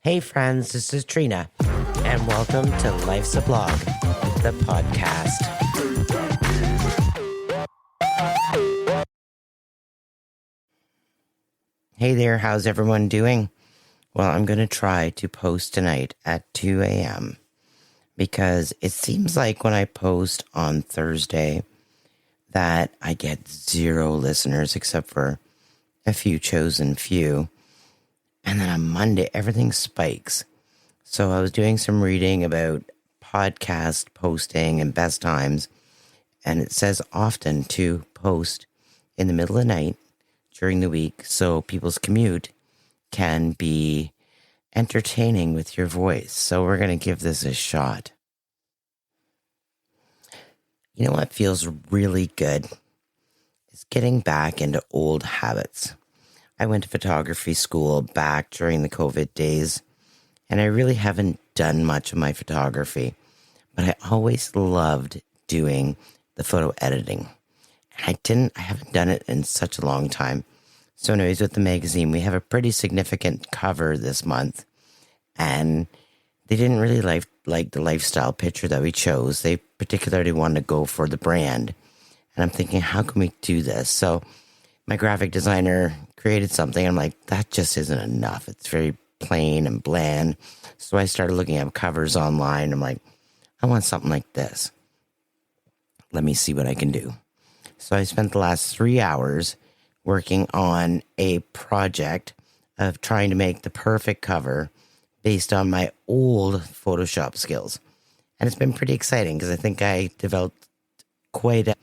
Hey friends, this is Trina, and welcome to Life's a Blog, the podcast. Hey there, how's everyone doing? Well, I'm going to try to post tonight at 2 a.m. because it seems like when I post on Thursday that I get 0 listeners except for a few chosen few. And then on Monday, everything spikes. So I was doing some reading about podcast posting and best times. And it says often to post in the middle of the night during the week so people's commute can be entertaining with your voice. So we're going to give this a shot. You know what feels really good? Is getting back into old habits. I went to photography school back during the COVID days, and I really haven't done much of my photography, but I always loved doing the photo editing. And I haven't done it in such a long time. So anyways, with the magazine, we have a pretty significant cover this month, and they didn't really like the lifestyle picture that we chose. They particularly wanted to go for the brand. And I'm thinking, how can we do this? So my graphic designer created something. I'm like, that just isn't enough. It's very plain and bland. So I started looking at covers online. I'm like, I want something like this. Let me see what I can do. So I spent the last 3 hours working on a project of trying to make the perfect cover based on my old Photoshop skills. And it's been pretty exciting because I think I developed quite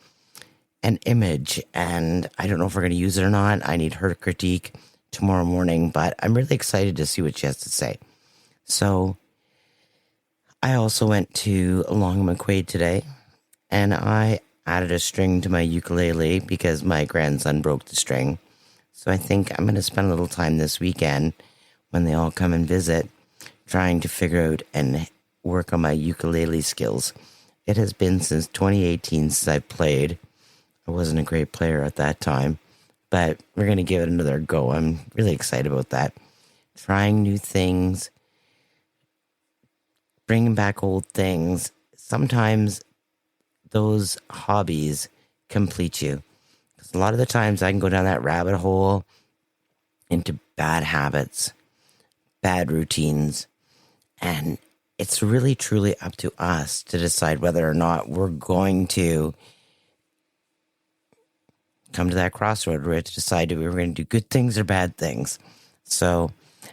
an image, and I don't know if we're going to use it or not. I need her critique tomorrow morning, but I'm really excited to see what she has to say. So I also went to Long McQuaid today, and I added a string to my ukulele because my grandson broke the string. So I think I'm going to spend a little time this weekend when they all come and visit trying to figure out and work on my ukulele skills. It has been since 2018 since I played. I wasn't a great player at that time, but we're going to give it another go. I'm really excited about that. Trying new things, bringing back old things. Sometimes those hobbies complete you. Because a lot of the times I can go down that rabbit hole into bad habits, bad routines, and it's really truly up to us to decide whether or not we're going to come to that crossroad where we have to decide if we're going to do good things or bad things. So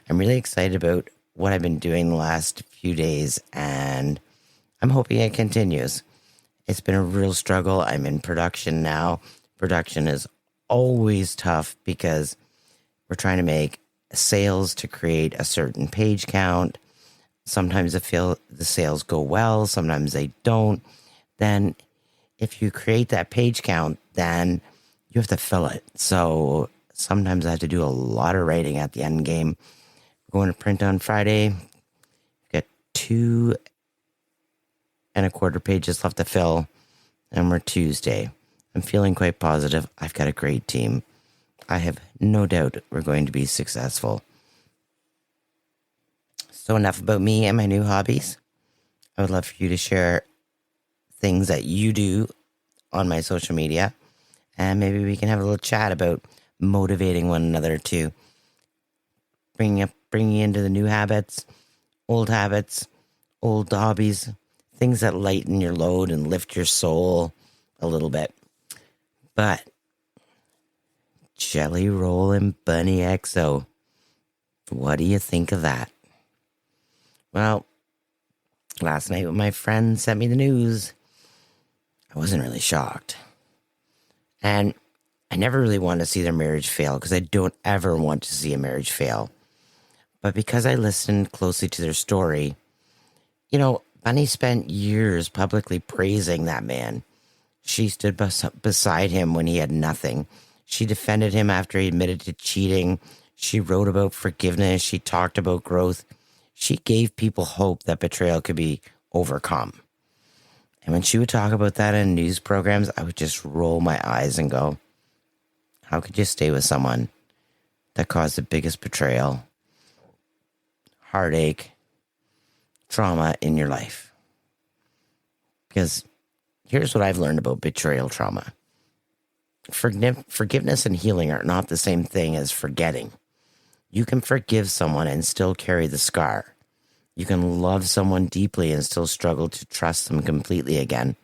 I'm really excited about what I've been doing the last few days, and I'm hoping it continues. It's been a real struggle. I'm in production now. Production is always tough because we're trying to make sales to create a certain page count. Sometimes the sales go well, sometimes they don't. Then if you create that page count, then you have to fill it. So sometimes I have to do a lot of writing at the end game. We're going to print on Friday. We've got 2 1/4 pages left to fill, and we're Tuesday. I'm feeling quite positive. I've got a great team. I have no doubt we're going to be successful. So enough about me and my new hobbies. I would love for you to share things that you do on my social media. And maybe we can have a little chat about motivating one another to bringing you into the new habits, old hobbies, things that lighten your load and lift your soul a little bit. But Jelly Roll and Bunnie XO, what do you think of that? Well, last night when my friend sent me the news, I wasn't really shocked. And I never really wanted to see their marriage fail because I don't ever want to see a marriage fail. But because I listened closely to their story, you know, Bunnie spent years publicly praising that man. She stood beside him when he had nothing. She defended him after he admitted to cheating. She wrote about forgiveness. She talked about growth. She gave people hope that betrayal could be overcome. And when she would talk about that in news programs, I would just roll my eyes and go, how could you stay with someone that caused the biggest betrayal, heartache, trauma in your life. Because here's what I've learned about betrayal trauma. Forgiveness and healing are not the same thing as forgetting. You can forgive someone and still carry the scar. You can love someone deeply and still struggle to trust them completely again.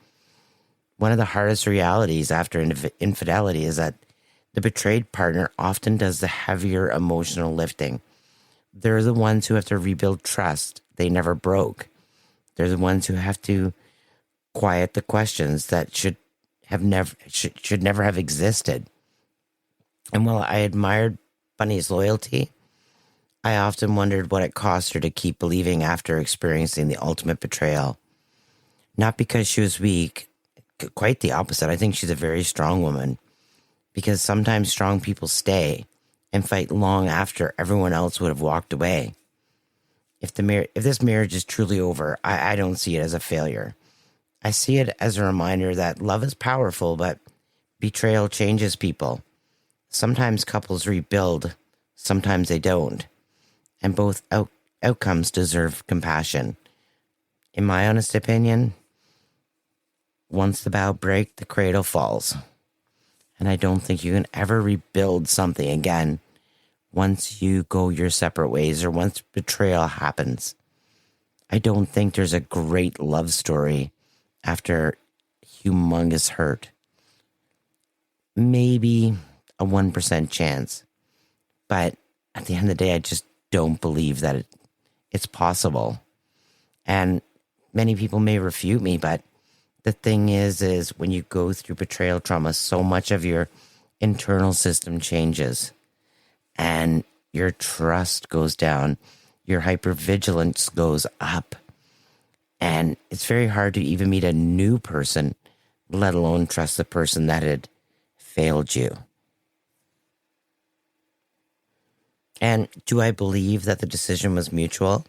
One of the hardest realities after infidelity is that the betrayed partner often does the heavier emotional lifting. They're the ones who have to rebuild trust they never broke. They're the ones who have to quiet the questions that should never have existed. And while I admired Bunnie's loyalty, I often wondered what it cost her to keep believing after experiencing the ultimate betrayal. Not because she was weak, quite the opposite. I think she's a very strong woman, because sometimes strong people stay and fight long after everyone else would have walked away. If this marriage is truly over, I don't see it as a failure. I see it as a reminder that love is powerful, but betrayal changes people. Sometimes couples rebuild, sometimes they don't. And both outcomes deserve compassion. In my honest opinion, once the bow breaks, the cradle falls. And I don't think you can ever rebuild something again once you go your separate ways or once betrayal happens. I don't think there's a great love story after humongous hurt. Maybe a 1% chance. But at the end of the day, I just don't believe that it's possible. And many people may refute me, but the thing is when you go through betrayal trauma, so much of your internal system changes and your trust goes down, your hypervigilance goes up. And it's very hard to even meet a new person, let alone trust the person that had failed you. And do I believe that the decision was mutual?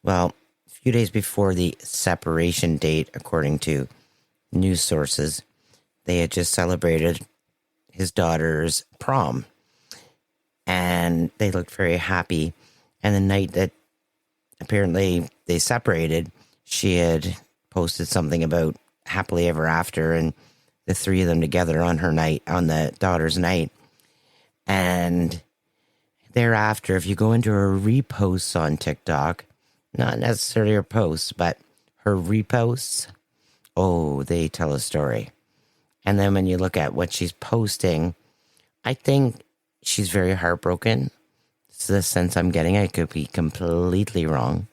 Well, a few days before the separation date, according to news sources, they had just celebrated his daughter's prom. And they looked very happy. And the night that apparently they separated, she had posted something about happily ever after and the three of them together on her night, on the daughter's night. And thereafter, if you go into her reposts on TikTok, not necessarily her posts, but her reposts, oh, they tell a story. And then when you look at what she's posting, I think she's very heartbroken. It's the sense I'm getting. I could be completely wrong.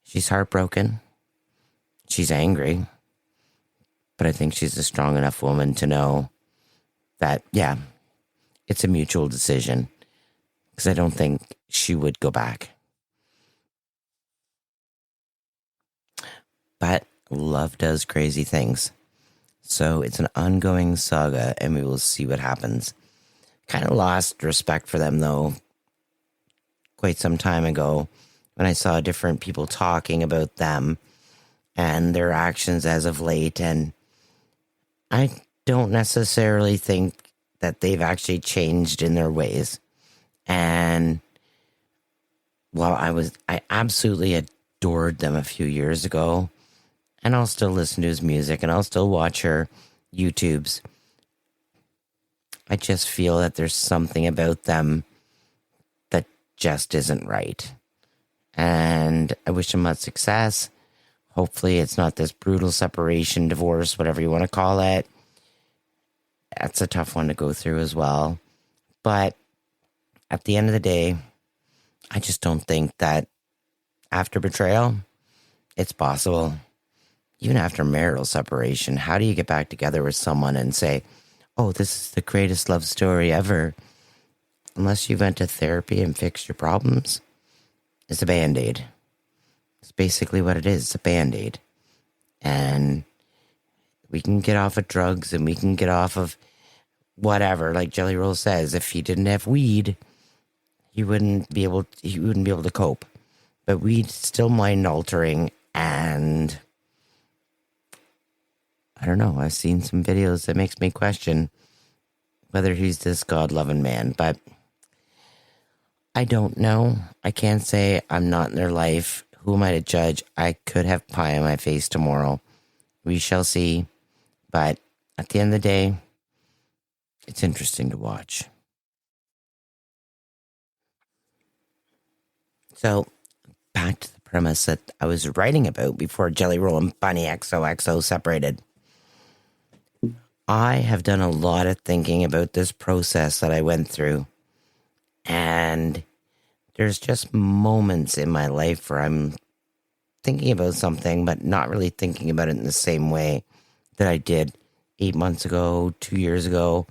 She's heartbroken. She's angry. But I think she's a strong enough woman to know that, yeah, it's a mutual decision. Because I don't think she would go back. But love does crazy things. So it's an ongoing saga, and we will see what happens. Kind of lost respect for them, though, quite some time ago when I saw different people talking about them and their actions as of late. And I don't necessarily think that they've actually changed in their ways. And while I absolutely adored them a few years ago, and I'll still listen to his music and I'll still watch her YouTubes, I just feel that there's something about them that just isn't right. And I wish him much success. Hopefully it's not this brutal separation, divorce, whatever you want to call it. That's a tough one to go through as well. But at the end of the day, I just don't think that after betrayal, it's possible. Even after marital separation, how do you get back together with someone and say, oh, this is the greatest love story ever? Unless you went to therapy and fixed your problems, it's a Band-Aid. It's basically what it is. It's a Band-Aid. And we can get off of drugs and we can get off of whatever. Like Jelly Roll says, if he didn't have weed, he wouldn't be able to cope. But weed's still mind altering, and I don't know. I've seen some videos that makes me question whether he's this God-loving man. But I don't know. I can't say I'm not in their life. Who am I to judge? I could have pie on my face tomorrow. We shall see. But at the end of the day, it's interesting to watch. So back to the premise that I was writing about before Jelly Roll and Bunnie XOXO separated. I have done a lot of thinking about this process that I went through. And there's just moments in my life where I'm thinking about something, but not really thinking about it in the same way that I did 8 months ago, 2 years ago.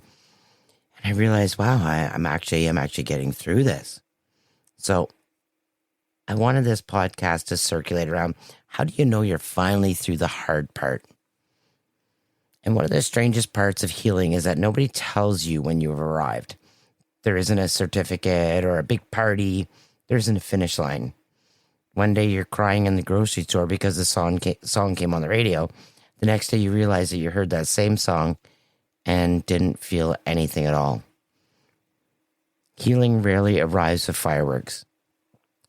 And I realized, wow, I'm actually getting through this. So I wanted this podcast to circulate around. How do you know you're finally through the hard part? And one of the strangest parts of healing is that nobody tells you when you've arrived. There isn't a certificate or a big party. There isn't a finish line. One day you're crying in the grocery store because the song came on the radio. The next day you realize that you heard that same song and didn't feel anything at all. Healing rarely arrives with fireworks.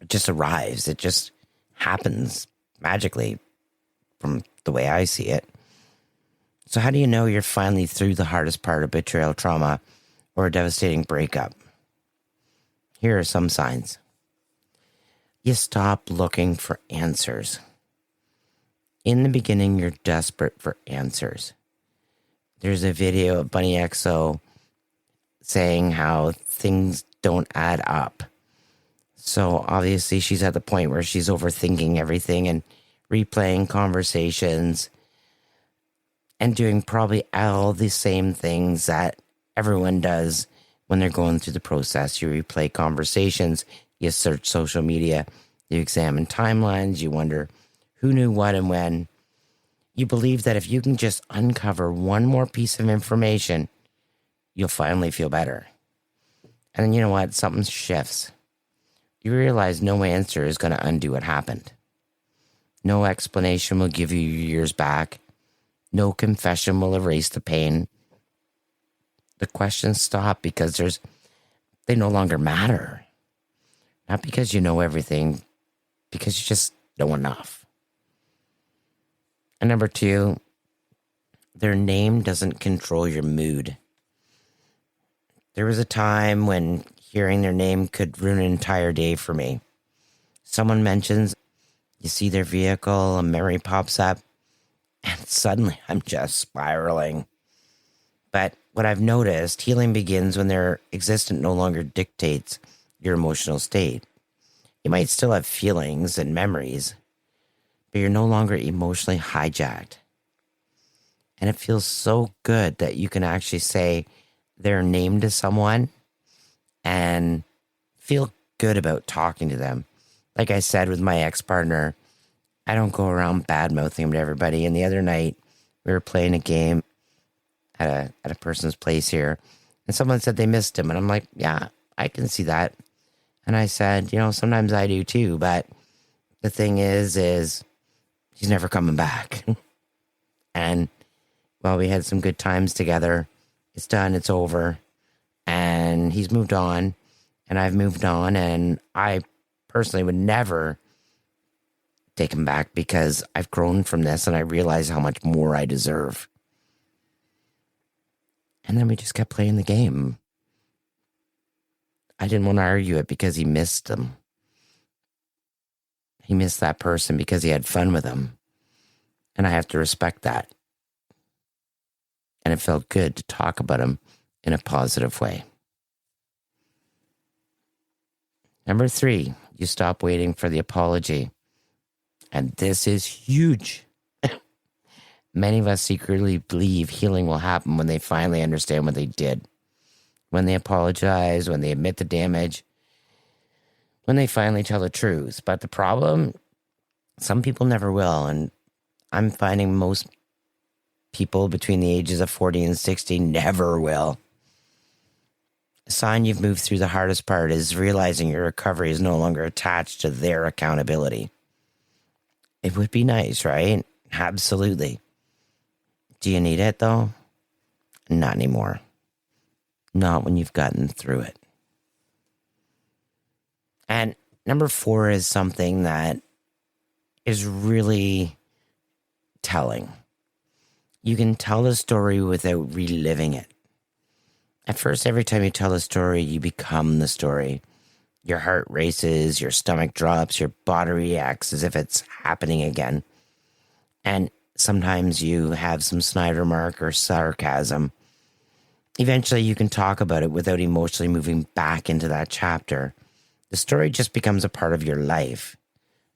It just arrives. It just happens magically from the way I see it. So how do you know you're finally through the hardest part of betrayal trauma or a devastating breakup? Here are some signs. You stop looking for answers. In the beginning, you're desperate for answers. There's a video of Bunnie XO saying how things don't add up. So obviously she's at the point where she's overthinking everything and replaying conversations and doing probably all the same things that everyone does when they're going through the process. You replay conversations, you search social media, you examine timelines, you wonder who knew what and when. You believe that if you can just uncover one more piece of information, you'll finally feel better. And then you know what? Something shifts. You realize no answer is going to undo what happened. No explanation will give you your years back. No confession will erase the pain. The questions stop because they no longer matter. Not because you know everything, because you just know enough. And number 2, their name doesn't control your mood. There was a time when hearing their name could ruin an entire day for me. Someone mentions, you see their vehicle, a memory pops up, and suddenly I'm just spiraling. But what I've noticed, healing begins when their existence no longer dictates your emotional state. You might still have feelings and memories, but you're no longer emotionally hijacked. And it feels so good that you can actually say their name to someone and feel good about talking to them. Like I said with my ex-partner, I don't go around bad-mouthing him to everybody. And the other night, we were playing a game at a person's place here, and someone said they missed him. And I'm like, yeah, I can see that. And I said, sometimes I do too, but the thing is he's never coming back. And well, we had some good times together. It's done. It's over. And he's moved on, and I've moved on, and I personally would never take him back because I've grown from this and I realize how much more I deserve. And then we just kept playing the game. I didn't want to argue it because he missed them. He missed that person because he had fun with them. And I have to respect that. And it felt good to talk about him in a positive way. Number 3, you stop waiting for the apology. And this is huge. Many of us secretly believe healing will happen when they finally understand what they did. When they apologize, when they admit the damage, when they finally tell the truth. But the problem, some people never will. And I'm finding most people between the ages of 40 and 60 never will. A sign you've moved through the hardest part is realizing your recovery is no longer attached to their accountability. It would be nice, right? Absolutely. Do you need it, though? Not anymore. Not when you've gotten through it. And number 4 is something that is really telling. You can tell a story without reliving it. At first, every time you tell a story, you become the story. Your heart races, your stomach drops, your body reacts as if it's happening again. And sometimes you have some snide remark or sarcasm. Eventually, you can talk about it without emotionally moving back into that chapter. The story just becomes a part of your life,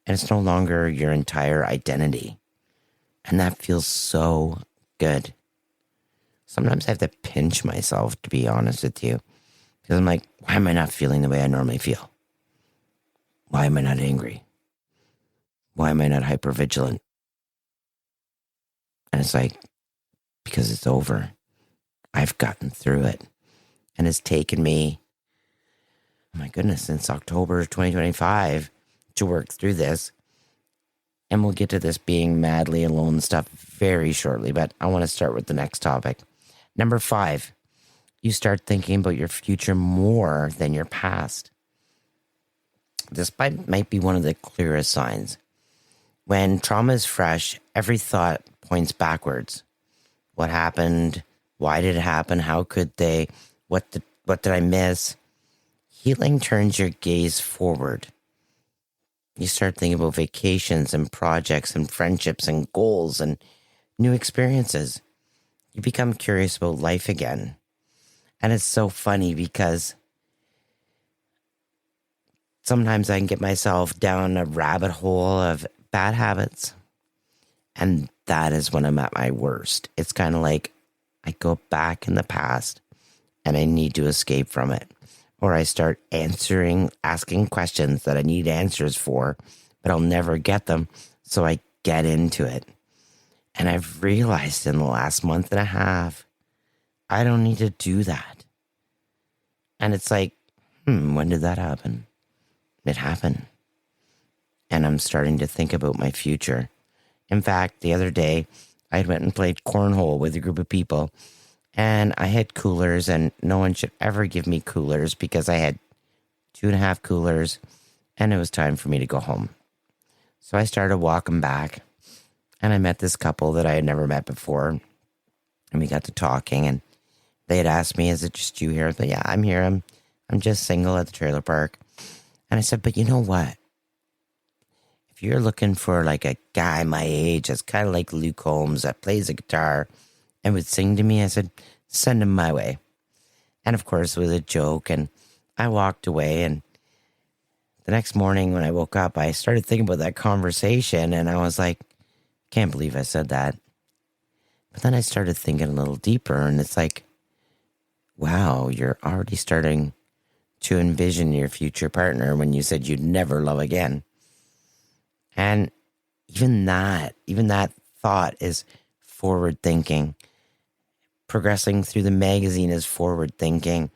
and it's no longer your entire identity. And that feels so good. Sometimes I have to pinch myself, to be honest with you, because I'm like, why am I not feeling the way I normally feel? Why am I not angry? Why am I not hypervigilant? And it's like, because it's over. I've gotten through it. And it's taken me, oh my goodness, since October 2025 to work through this. And we'll get to this being madly alone stuff very shortly, but I want to start with the next topic. Number 5, you start thinking about your future more than your past. This might be one of the clearest signs. When trauma is fresh, every thought points backwards. What happened? Why did it happen? How could they? What did I miss? Healing turns your gaze forward. You start thinking about vacations and projects and friendships and goals and new experiences. You become curious about life again. And it's so funny because sometimes I can get myself down a rabbit hole of bad habits. And that is when I'm at my worst. It's kind of like I go back in the past and I need to escape from it. Or I start asking questions that I need answers for, but I'll never get them. So I get into it. And I've realized in the last month and a half, I don't need to do that. And it's like, when did that happen? It happened. And I'm starting to think about my future. In fact, the other day, I went and played cornhole with a group of people. And I had coolers, and no one should ever give me coolers because I had 2.5 coolers, and it was time for me to go home. So I started walking back, and I met this couple that I had never met before. And we got to talking, and they had asked me, is it just you here? I said, yeah, I'm here. I'm just single at the trailer park. And I said, but you know what? If you're looking for like a guy my age that's kind of like Luke Holmes that plays a guitar and would sing to me, I said, send him my way. And of course, it was a joke. And I walked away. And the next morning when I woke up, I started thinking about that conversation. And I was like, can't believe I said that. But then I started thinking a little deeper. And it's like, wow, you're already starting to envision your future partner when you said you'd never love again. And even that thought is forward thinking. Progressing through the magazine is forward thinking.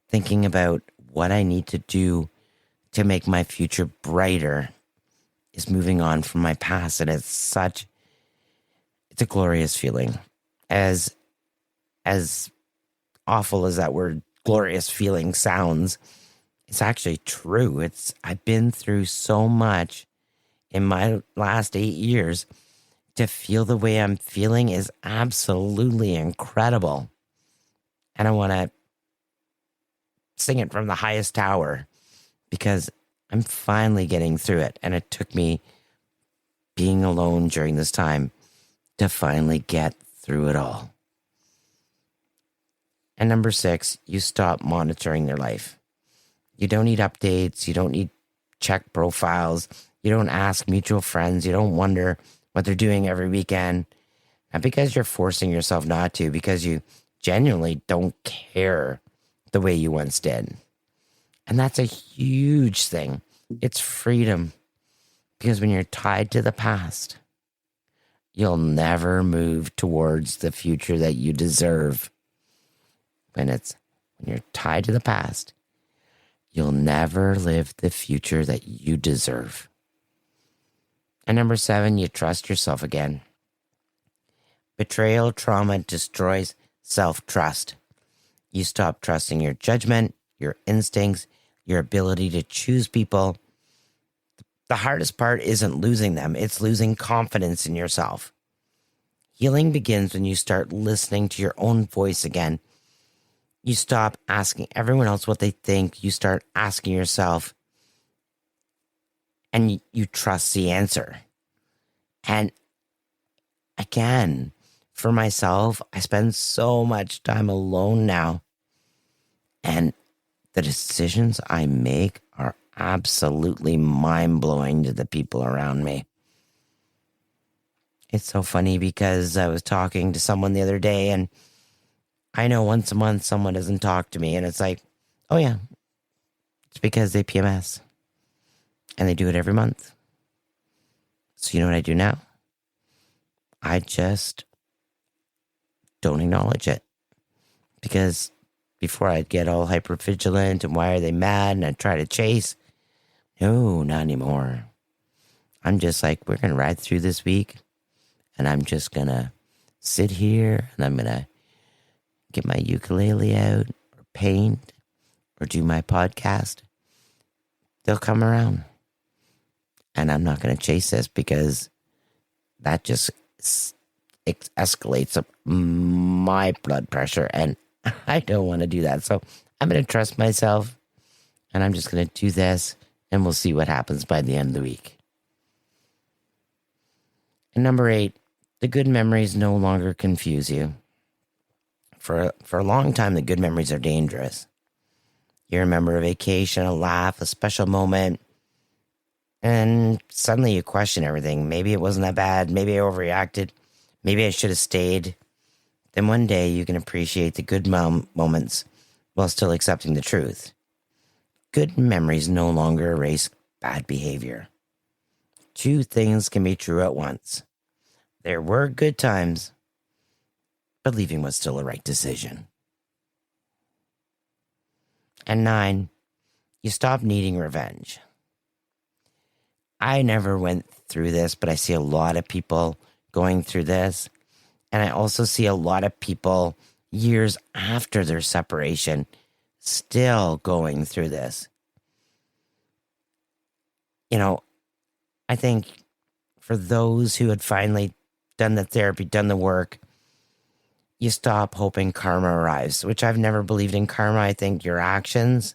Thinking about what I need to do to make my future brighter is moving on from my past. And it's a glorious feeling. As awful as that word glorious feeling sounds, it's actually true. I've been through so much in my last 8 years. To feel the way I'm feeling is absolutely incredible. And I want to sing it from the highest tower because I'm finally getting through it. And it took me being alone during this time to finally get through it all. And number 6, you stop monitoring your life. You don't need updates. You don't need check profiles. You don't ask mutual friends. You don't wonder what they're doing every weekend. Not because you're forcing yourself not to, because you genuinely don't care the way you once did. And that's a huge thing. It's freedom. Because when you're tied to the past, you'll never move towards the future that you deserve. When you're tied to the past, you'll never live the future that you deserve. And number 7, you trust yourself again. Betrayal trauma destroys self-trust. You stop trusting your judgment, your instincts, your ability to choose people. The hardest part isn't losing them, it's losing confidence in yourself. Healing begins when you start listening to your own voice again. You stop asking everyone else what they think. You start asking yourself, and you trust the answer. And again, for myself, I spend so much time alone now. And the decisions I make are absolutely mind-blowing to the people around me. It's so funny because I was talking to someone the other day, and I know once a month someone doesn't talk to me, and it's like, oh yeah, it's because they PMS. And they do it every month. So you know what I do now? I just don't acknowledge it. Because before I'd get all hypervigilant and why are they mad and I'd try to chase. No, not anymore. I'm just like, we're going to ride through this week. And I'm just going to sit here and I'm going to get my ukulele out or paint or do my podcast. They'll come around. And I'm not going to chase this because that just escalates up my blood pressure. And I don't want to do that. So I'm going to trust myself. And I'm just going to do this. And we'll see what happens by the end of the week. And number 8, the good memories no longer confuse you. For a long time, the good memories are dangerous. You remember a vacation, a laugh, a special moment. And suddenly you question everything. Maybe it wasn't that bad. Maybe I overreacted. Maybe I should have stayed. Then one day you can appreciate the good moments while still accepting the truth. Good memories no longer erase bad behavior. 2 things can be true at once. There were good times, but leaving was still the right decision. And 9, you stop needing revenge. I never went through this, but I see a lot of people going through this. And I also see a lot of people years after their separation still going through this. You know, I think for those who had finally done the therapy, done the work, you stop hoping karma arrives, which I've never believed in karma. I think your actions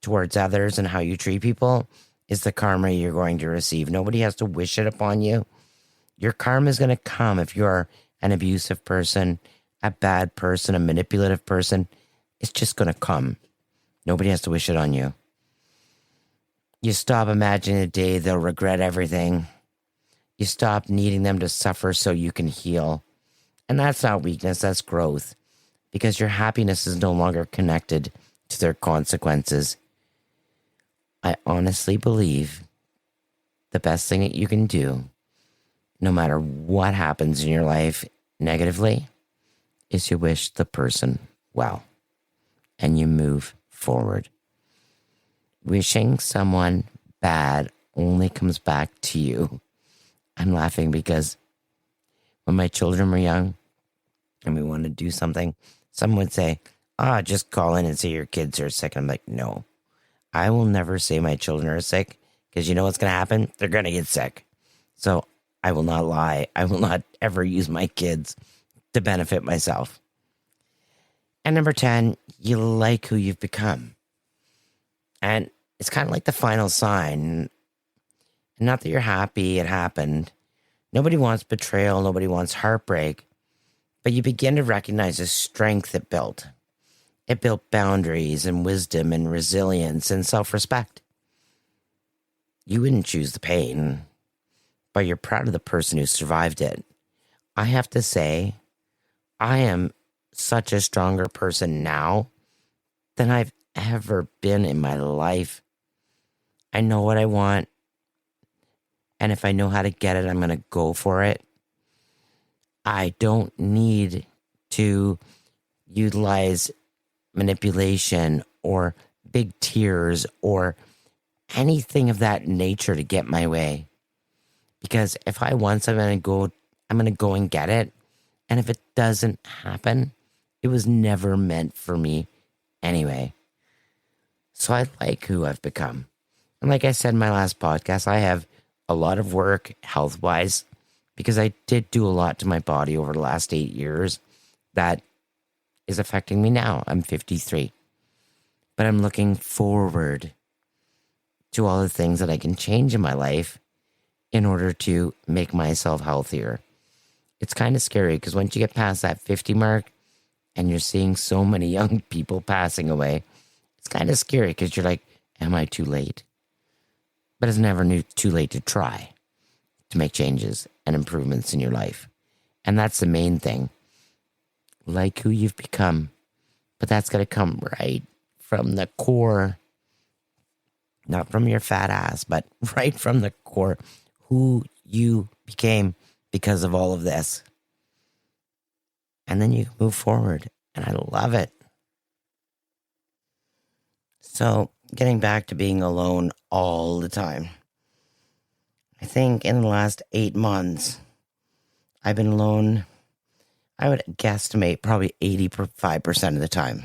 towards others and how you treat people is the karma you're going to receive. Nobody has to wish it upon you. Your karma is going to come if you're an abusive person, a bad person, a manipulative person. It's just going to come. Nobody has to wish it on you. You stop imagining a day they'll regret everything. You stop needing them to suffer so you can heal. And that's not weakness, that's growth. Because your happiness is no longer connected to their consequences. I honestly believe the best thing that you can do, no matter what happens in your life negatively, is you wish the person well. And you move forward. Wishing someone bad only comes back to you. I'm laughing because when my children were young and we wanted to do something, someone would say, just call in and say your kids are sick. I'm like, no, I will never say my children are sick because you know what's going to happen? They're going to get sick. So I will not lie. I will not ever use my kids to benefit myself. And number 10, you like who you've become. And it's kind of like the final sign. Not that you're happy it happened. Nobody wants betrayal. Nobody wants heartbreak. But you begin to recognize the strength it built. It built boundaries and wisdom and resilience and self-respect. You wouldn't choose the pain, but you're proud of the person who survived it. I have to say, I am such a stronger person now than I've ever been in my life. I know what I want. And if I know how to get it, I'm going to go for it. I don't need to utilize manipulation or big tears or anything of that nature to get my way. Because if I want something, I'm going to go and get it. And if it doesn't happen, it was never meant for me anyway. So I like who I've become. And like I said in my last podcast, I have a lot of work health wise because I did do a lot to my body over the last 8 years that is affecting me now. I'm 53, but I'm looking forward to all the things that I can change in my life in order to make myself healthier. It's kind of scary because once you get past that 50 mark and you're seeing so many young people passing away, it's kind of scary because you're like, am I too late? But it's never too late to try to make changes and improvements in your life. And that's the main thing. Like who you've become. But that's got to come right from the core. Not from your fat ass, but right from the core. Who you became because of all of this. And then you move forward. And I love it. So, getting back to being alone all the time. I think in the last 8 months, I've been alone, I would guesstimate probably 85% of the time.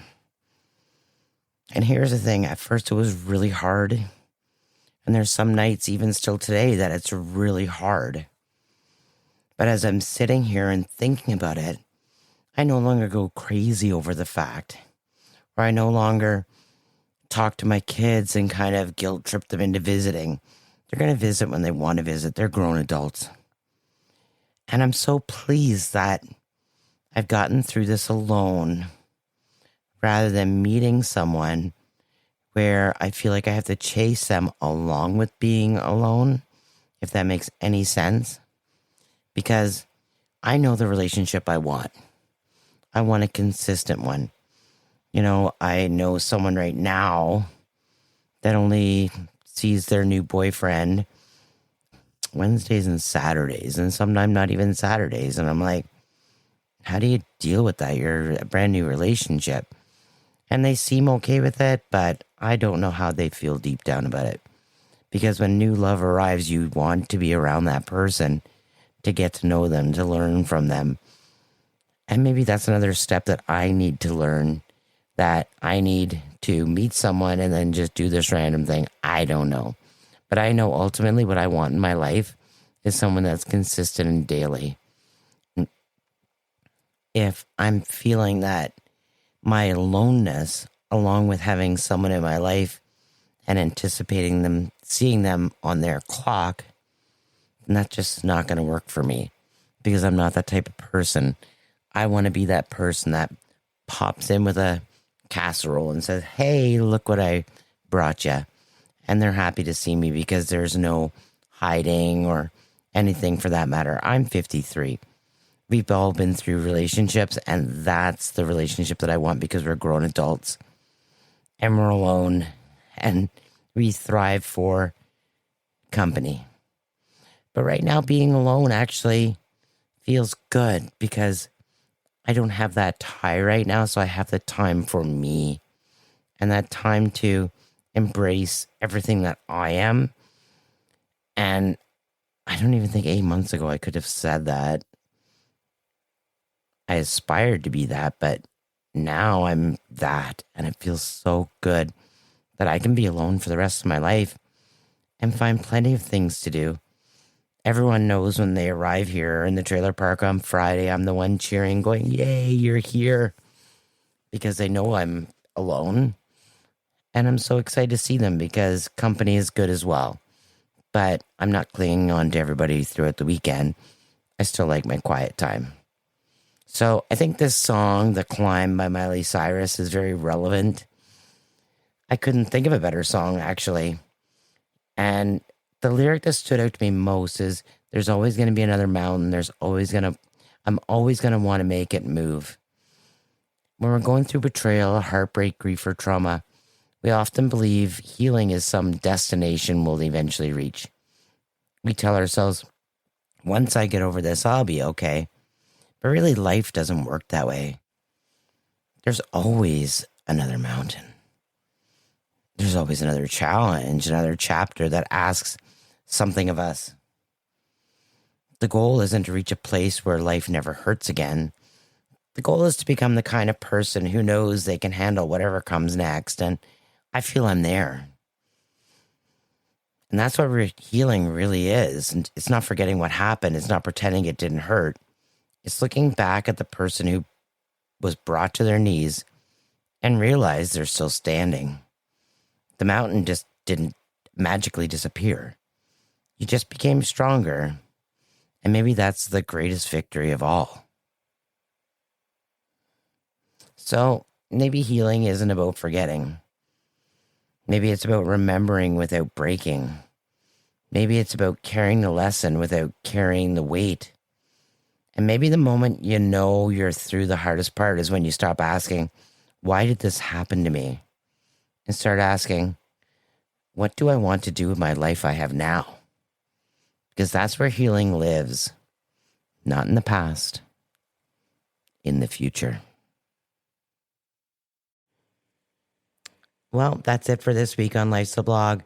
And here's the thing. At first, it was really hard. And there's some nights, even still today, that it's really hard. But as I'm sitting here and thinking about it, I no longer go crazy over the fact. Or I no longer talk to my kids and kind of guilt trip them into visiting. They're going to visit when they want to visit. They're grown adults. And I'm so pleased that I've gotten through this alone rather than meeting someone where I feel like I have to chase them along with being alone, if that makes any sense. Because I know the relationship I want. I want a consistent one. You know, I know someone right now that only sees their new boyfriend Wednesdays and Saturdays, and sometimes not even Saturdays. And I'm like, how do you deal with that? You're a brand new relationship. And they seem okay with it, but I don't know how they feel deep down about it. Because when new love arrives, you want to be around that person to get to know them, to learn from them. And maybe that's another step that I need to learn, that I need to meet someone and then just do this random thing. I don't know. But I know ultimately what I want in my life is someone that's consistent and daily. If I'm feeling that my aloneness, along with having someone in my life and anticipating them, seeing them on their clock, then that's just not going to work for me because I'm not that type of person. I want to be that person that pops in with a casserole and says, hey, look what I brought you. And they're happy to see me because there's no hiding or anything for that matter. I'm 53. We've all been through relationships, and that's the relationship that I want because we're grown adults and we're alone and we thrive for company. But right now, being alone actually feels good because I don't have that tie right now, so I have the time for me and that time to embrace everything that I am. And I don't even think 8 months ago I could have said that. I aspired to be that, but now I'm that, and it feels so good that I can be alone for the rest of my life and find plenty of things to do. Everyone knows when they arrive here in the trailer park on Friday, I'm the one cheering, going, yay, you're here. Because they know I'm alone. And I'm so excited to see them because company is good as well. But I'm not clinging on to everybody throughout the weekend. I still like my quiet time. So I think this song, The Climb by Miley Cyrus, is very relevant. I couldn't think of a better song, actually. And the lyric that stood out to me most is, there's always going to be another mountain. I'm always going to want to make it move. When we're going through betrayal, heartbreak, grief, or trauma, we often believe healing is some destination we'll eventually reach. We tell ourselves, once I get over this, I'll be okay. But really, life doesn't work that way. There's always another mountain. There's always another challenge, another chapter that asks something of us. The goal isn't to reach a place where life never hurts again. The goal is to become the kind of person who knows they can handle whatever comes next. And I feel I'm there. And that's what healing really is. And it's not forgetting what happened. It's not pretending it didn't hurt. It's looking back at the person who was brought to their knees and realize they're still standing. The mountain just didn't magically disappear. You just became stronger. And maybe that's the greatest victory of all. So maybe healing isn't about forgetting. Maybe it's about remembering without breaking. Maybe it's about carrying the lesson without carrying the weight. And maybe the moment you know you're through the hardest part is when you stop asking, why did this happen to me? And start asking, what do I want to do with my life I have now? Because that's where healing lives. Not in the past, in the future. Well, that's it for this week on Life's a Blog.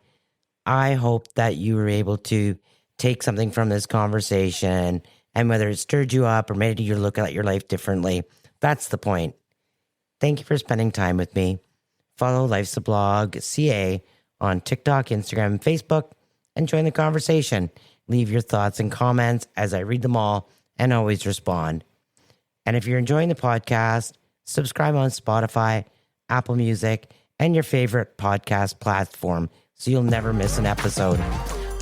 I hope that you were able to take something from this conversation, and whether it stirred you up or made you look at your life differently, that's the point. Thank you for spending time with me. Follow Life's a Blog CA on TikTok, Instagram, and Facebook, and join the conversation. Leave your thoughts and comments as I read them all and always respond. And if you're enjoying the podcast, subscribe on Spotify, Apple Music, and your favorite podcast platform so you'll never miss an episode.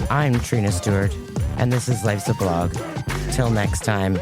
I'm Trina Stewart, and this is Life's a Blog. Till next time.